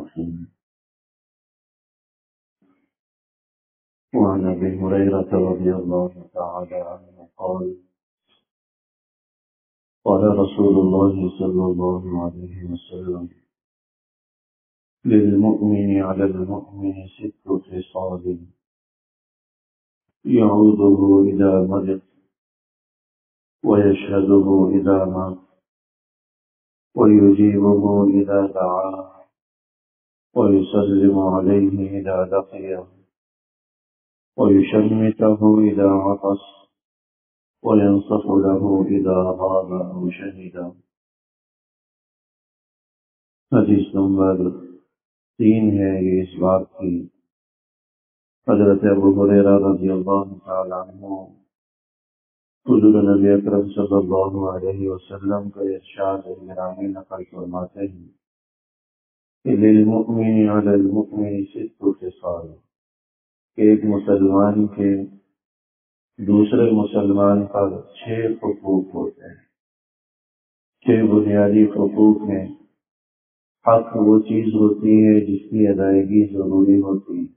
الرحيم. وعن أبي هريرة رضي الله تعالى عنه قال قال رسول الله صلى الله عليه وسلم: للمؤمن على المؤمن 6 خصال يعوده إذا مرض ويشهده إذا مات ويجيبه إذا دعاه ويسلم عليه إذا لقيه ويشمته إذا عطس وينصح له إذا غاب أو شهد. حدیث نمبر 3 ہے. یہ اس بات کی حضرت ابو ہریرہ رضی اللہ تعالیٰ عنہ حضور نبی اکرم صلی اللہ علیہ وسلم کا ارشاد گرامی نقل فرماتے ہیں کہ للمؤمن علی المؤمن 6 خصال، کہ ایک مسلمان کے دوسرے مسلمان پر 6 حقوق ہوتے ہیں. 6 بنیادی حقوق ہیں. حق وہ چیز ہوتی ہے جس کی ادائیگی ضروری ہوتی ہے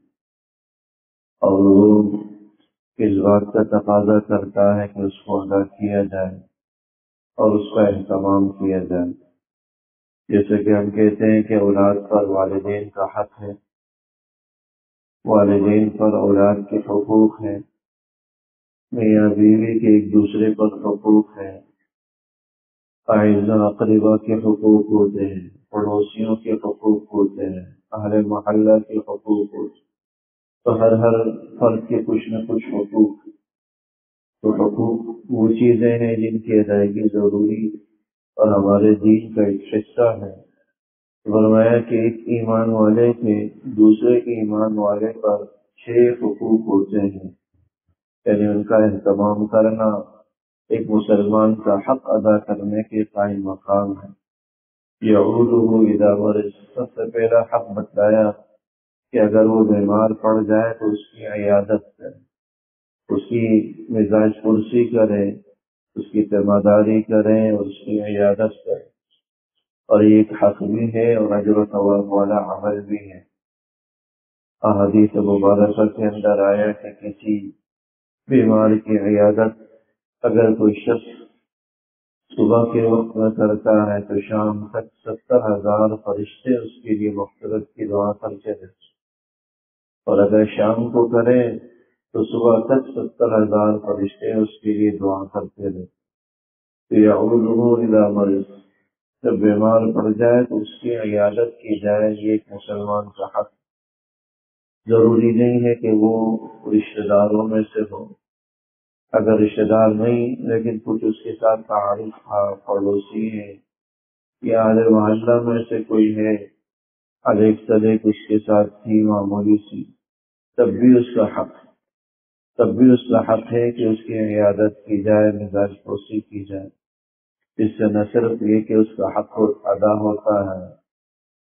اور وہ اس بات کا تقاضا کرتا ہے کہ اس کو ادا کیا جائے اور اس کا اہتمام کیا جائے. جیسے کہ ہم کہتے ہیں کہ اولاد پر والدین کا حق ہے، والدین پر اولاد کے حقوق ہیں، میاں بیوی کے ایک دوسرے پر حقوق ہیں، اعزاء اقربا کے حقوق ہوتے ہیں، پڑوسیوں کے حقوق ہوتے ہیں، اہل محلہ کے حقوق ہوتے ہیں. تو ہر فرد کے کچھ نہ کچھ حقوق. تو حقوق وہ چیزیں ہیں جن کی ادائیگی ضروری اور ہمارے دین کا ایک حصہ ہے. فرمایا کہ ایک ایمان والے کے دوسرے کے ایمان والے پر 6 حقوق ہوتے ہیں، یعنی ان کا اہتمام کرنا ایک مسلمان کا حق ادا کرنے کے قائم مقام ہے. یعودہ اذا مرض، سب سے پہلا حق بتلایا کہ اگر وہ بیمار پڑ جائے تو اس کی عیادت کرے، اس کی مزاج پرسی کرے، اس کی ذمہ داری کرے اور اس کی عیادت کرے. اور یہ ایک حق بھی ہے اور اجر و ثواب والا عمل بھی ہے. احادیث مبارکہ کے اندر آیا کہ کسی بیمار کی عیادت اگر کوئی شخص صبح کے وقت میں کرتا ہے تو شام تک 70,000 فرشتے اس کے لیے مغفرت کی دعا کرتے رہتے، اور اگر شام کو کرے تو صبح تک 70,000 فرشتے اس کے لیے دعا کرتے رہتے. تو یعودہ اذا مرض، جب بیمار پڑ جائے تو اس کی عیادت کی جائے. یہ ایک مسلمان کا حق. ضروری نہیں ہے کہ وہ رشتہ داروں میں سے ہو، اگر رشتہ دار نہیں لیکن کچھ اس کے ساتھ تعارف تھا، پڑوسی ہے یا اہل محلہ میں سے کوئی ہے، علیق سلیق اس کے ساتھ تھی معمولی سی، تب بھی اس کا حق ہے کہ اس کی عیادت کی جائے، مزاج پرسی کی جائے. اس سے نہ صرف یہ کہ اس کا حق ادا ہوتا ہے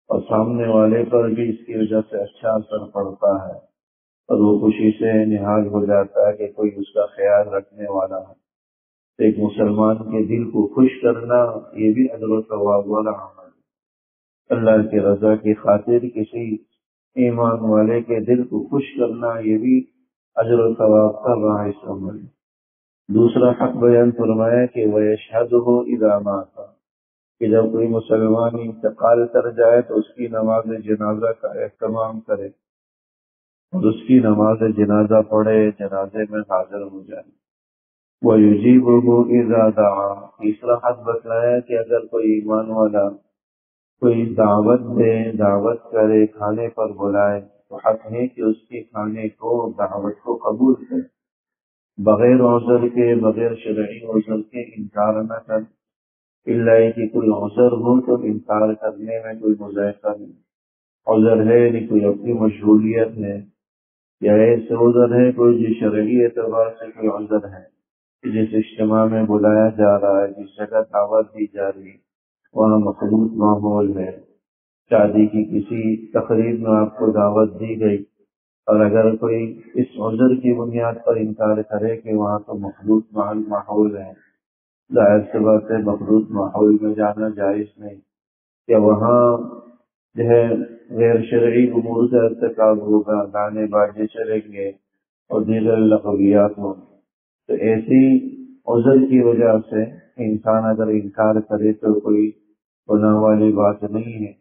اور سامنے والے پر بھی اس کی وجہ سے اچھا اثر پڑتا ہے اور وہ خوشی سے نہال ہو جاتا ہے کہ کوئی اس کا خیال رکھنے والا ہے. ایک مسلمان کے دل کو خوش کرنا یہ بھی اجر و ثواب والا عمل ہے. اللہ کی رضا کی خاطر کسی ایمان والے کے دل کو خوش کرنا یہ بھی اجر و ثواب کا باعث عمل ہے. دوسرا حق بیان فرمایا کہ وَيَشْهَدُهُ إِذَا مَاتَ، کہ جب کوئی مسلمان انتقال کر جائے تو اس کی نماز جنازہ کا اہتمام کرے اور اس کی نماز جنازہ پڑھے، جنازے میں حاضر ہو جائے. وَيُجِيبُهُ إِذَا دَعَا، تیسرا حق بتلایا کہ اگر کوئی ایمان والا کوئی دعوت دے، دعوت کرے، کھانے پر بلائے تو حق ہے کہ اس کے کھانے کو، دعوت کو قبول کرے، بغیر عذر کے، بغیر شرعی عذر کے انکار نہ کر. اللہ کہ کوئی عذر ہو تو انکار کرنے میں کوئی مذائقہ نہیں. عذر ہے نہیں کوئی اپنی مشغولیت ہے یا ایسے عذر ہے کوئی جو شرعی اعتبار سے کوئی عذر ہے، جس اجتماع میں بلایا جا رہا ہے، جس جگہ دعوت دی جا رہی ہے وہاں مخلوط ماحول ہے، شادی کی کسی تقریب میں آپ کو دعوت دی گئی اور اگر کوئی اس عذر کی بنیاد پر انکار کرے کہ وہاں تو مخلوط ماحول ہے، ظاہر سی بات ہے مخلوط ماحول میں جانا جائز نہیں، کہ وہاں جو ہے غیر شرعی امور کا ارتکاب ہوگا، گانے باجے چلیں گے اور دیگر لغویات ہوں، تو ایسی عذر کی وجہ سے انسان اگر انکار کرے تو کوئی گناہ والی بات نہیں ہے۔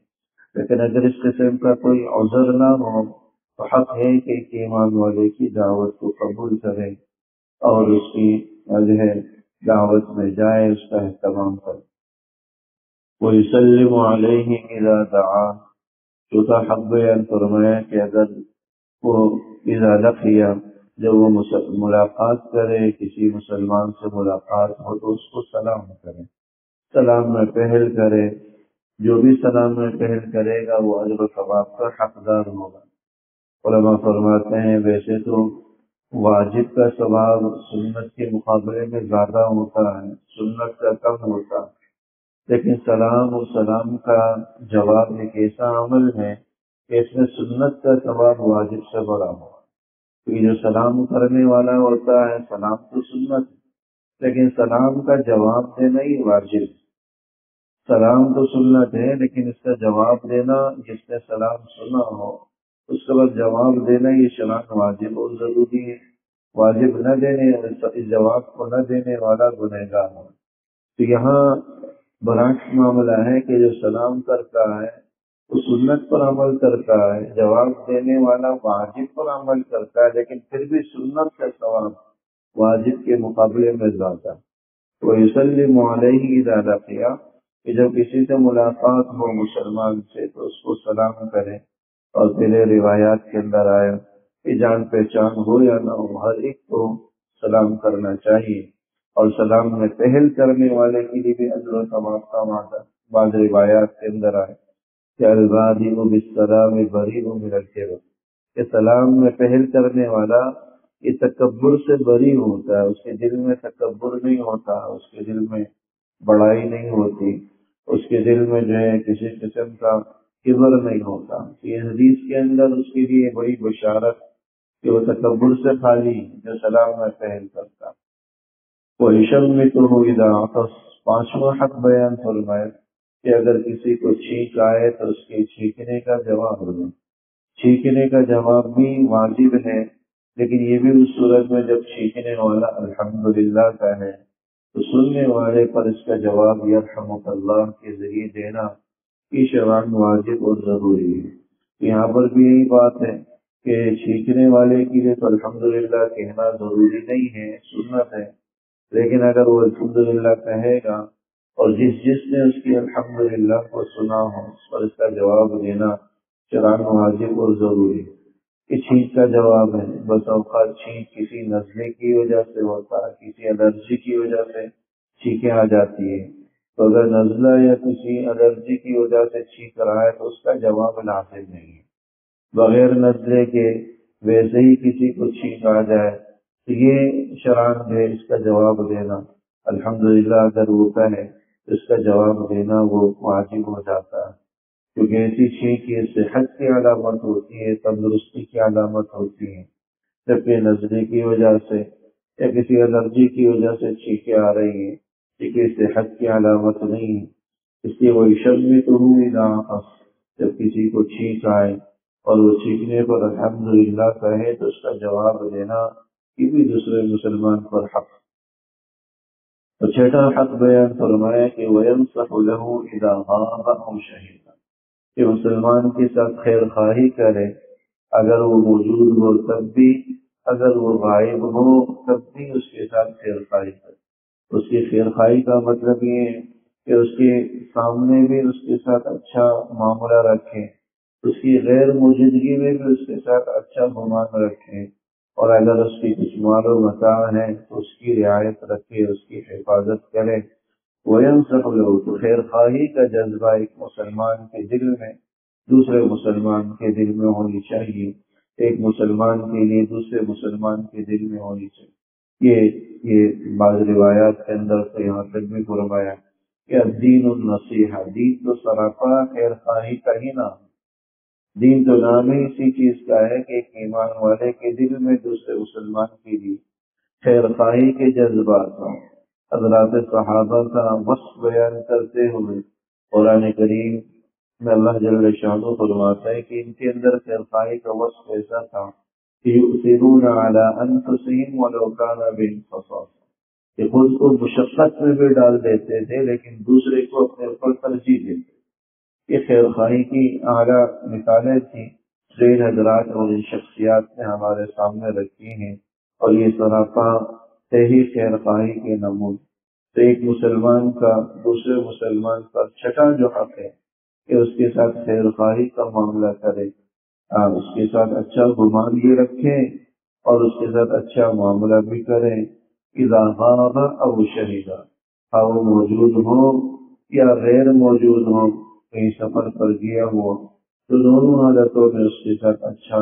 لیکن اگر اس قسم کا کوئی عذر نہ ہو تو حق ہے کہ ایک ایمان والے کی دعوت کو قبول کرے اور اس کی جو ہے دعوت میں جائے، اس کا اہتمام کرے۔ وَيُسَلِّمُ عَلَيْهِ إِذَا دَعَاهُ، چوتھا حق بیان فرمایا کہ اگر وہ اذا لقیا، جب وہ ملاقات کرے، کسی مسلمان سے ملاقات ہو تو اس کو سلام کرے، سلام میں پہل کرے۔ جو بھی سلام میں پہل کرے گا وہ اجر و ثواب کا حقدار ہوگا۔ علماء فرماتے ہیں ویسے تو واجب کا ثواب سنت کے مقابلے میں زیادہ ہوتا ہے، سنت کا کم ہوتا ہے، لیکن سلام و سلام کا جواب ایک ایسا عمل ہے کہ اس میں سنت کا ثواب واجب سے بڑا ہوا، کیونکہ جو سلام کرنے والا ہوتا ہے، سلام تو سنت ہے لیکن سلام کا جواب دینا ہی واجب ہے۔ سلام تو سنت ہے لیکن اس کا جواب دینا، جس نے سلام سنا ہو اس کے بعد جواب دینا یہ شرعاً واجب اور ضروری ہے۔ واجب نہ دینے، اس جواب کو نہ دینے والا گنہگار ہو۔ تو یہاں برعکس معاملہ ہے کہ جو سلام کرتا ہے وہ سنت پر عمل کرتا ہے، جواب دینے والا واجب پر عمل کرتا ہے، لیکن پھر بھی سنت کا ثواب واجب کے مقابلے میں زیادہ۔ وَيُسَلِّمُ عَلَيْهِ إِذَا لَقِيَ، کہ جب کسی سے ملاقات ہو مسلمان سے تو اس کو سلام کرے، اور پہلے روایات کے اندر آیا کہ جان پہچان ہو یا نہ ہو ہر ایک کو سلام کرنا چاہیے، اور سلام میں پہل کرنے والے کے لیے بھی اجر و ثواب کا وعدہ بعض روایات کے اندر آئے کہ البادئ بالسلام بریء من الکبر، کہ سلام میں پہل کرنے والا یہ تکبر سے بری ہوتا ہے، اس کے دل میں تکبر نہیں ہوتا، اس کے دل میں بڑائی نہیں ہوتی، اس کے دل میں جو ہے کسی قسم کا کبر نہیں ہوتا۔ یہ حدیث کے اندر اس کے لیے بڑی بشارت کہ وہ تکبر سے خالی جو سلام میں پہل کرتا۔ وَيُشَمِّتُهُ إِذَا عَطَسَ، پانچواں حق بیان فرمایا کہ اگر کسی کو چھینک آئے تو اس کے چھینکنے کا جواب دو۔ چھینکنے کا جواب بھی واجب ہے، لیکن یہ بھی اس صورت میں جب چھینکنے والا الحمدللہ کا ہے تو سننے والے پر اس کا جواب یرحمک اللہ کے ذریعے دینا کی شرعاً واجب اور ضروری ہے۔ یہاں پر بھی یہی بات ہے کہ چھینکنے والے کے لیے تو الحمدللہ کہنا ضروری نہیں ہے، سنت ہے، لیکن اگر وہ الحمدللہ کہے گا اور جس نے اس کی الحمدللہ کو سنا ہو اس پر اس کا جواب دینا شرعاً واجب اور ضروری ہے۔ کہ چھینک کا جواب ہے، بس اوقات چھینک کسی نزلے کی وجہ سے ہوتا ہے، کسی الرجی کی وجہ سے چھینکیں آ جاتی ہے، تو اگر نزلہ یا کسی الرجی کی وجہ سے چھینک رہا ہے تو اس کا جواب لازم نہیں ہے۔ بغیر نزلے کے ویسے ہی کسی کو چھینک آ جائے تو یہ شرعاً ہے اس کا جواب دینا الحمدللہ اگر وہ کہے تو اس کا جواب دینا وہ واجب ہو جاتا ہے، کیونکہ ایسی چھینک یہ صحت کی علامت ہوتی ہے، تندرستی کی علامت ہوتی ہے، جبکہ نزلے کی وجہ سے یا کسی الرجی کی وجہ سے چھینکیں آ رہی ہیں، یہ صحت کی علامت نہیں ہے۔ اس لیے وہ يُشَمِّتُهُ إِذَا عَطَسَ، جب کسی کو چھینک آئے اور وہ چھینکنے پر الحمدللہ کہے تو اس کا جواب دینا یہ بھی دوسرے مسلمان پر حق۔ تو چھٹا حق بیان فرمایا کہ وَيَنصَحُ لَهُ إِذَا غَابَ أَوْ شَهِدَ، کہ مسلمان کے ساتھ خیر خواہی کرے، اگر وہ موجود ہو تب بھی، اگر وہ غائب ہو تب بھی اس کے ساتھ خیر خواہی کرے۔ اس کی خیر خواہی کا مطلب یہ ہے کہ اس کے سامنے بھی اس کے ساتھ اچھا معاملہ رکھیں، اس کی غیر موجودگی میں بھی اس کے ساتھ اچھا گمان رکھیں، اور اگر اس کی کچھ مال و متاع ہے تو اس کی رعایت رکھے، اس کی حفاظت کرے۔ وَيَنصَحُ لَهُ، تو خیر خواہی کا جذبہ ایک مسلمان کے دل میں دوسرے مسلمان کے دل میں ہونی چاہیے، ایک مسلمان کے لیے دوسرے مسلمان کے دل میں ہونی چاہیے۔ یہ بعض روایات کے اندر تو یہاں تک بھی فرمایا کہ الدین النصیحہ، دین تو سراپا خیر خواہی کا ہی نام، دین تو نام ہی اسی چیز کا ہے کہ ایک ایمان والے کے دل میں دوسرے مسلمان کے لیے خیر خواہی کے جذبات ہوں۔ حضرات صحابہ کا وصف بیان کرتے ہوئے قرآن کریم میں اللہ جل شانہ فرماتا ہے کہ ان کے اندر خیر خواہی کا وصف ایسا تھا کہ یؤثرون علی انفسہم ولو کان بہم خصاصہ، کہ خود کو مشقت میں بھی ڈال دیتے تھے لیکن دوسرے کو اپنے اوپر ترجیح دیتے۔ یہ خیر خواہی کی اعلیٰ مثالیں تھیں جو ان حضرات اور ان شخصیات نے ہمارے سامنے رکھی ہیں، اور یہ سراپا صحیح خیر خواہی کے نمون۔ تو ایک مسلمان کا دوسرے مسلمان پر چھٹا جو حق ہے کہ اس کے ساتھ خیر خواہی کا معاملہ کرے، اس کے ساتھ اچھا گمان بھی رکھے اور اس کے ساتھ اچھا معاملہ بھی کرے۔ اذا غاب او شہیدا، وہ موجود ہو یا غیر موجود ہو، کہیں سفر پر گیا ہوا، تو دونوں حالتوں میں اس کے ساتھ اچھا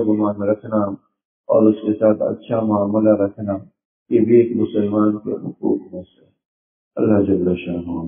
گمان رکھنا اور اس کے ساتھ اچھا معاملہ رکھنا، یہ بھی ایک مسلمان کے حقوق میں سے۔ اللہ جل شانہ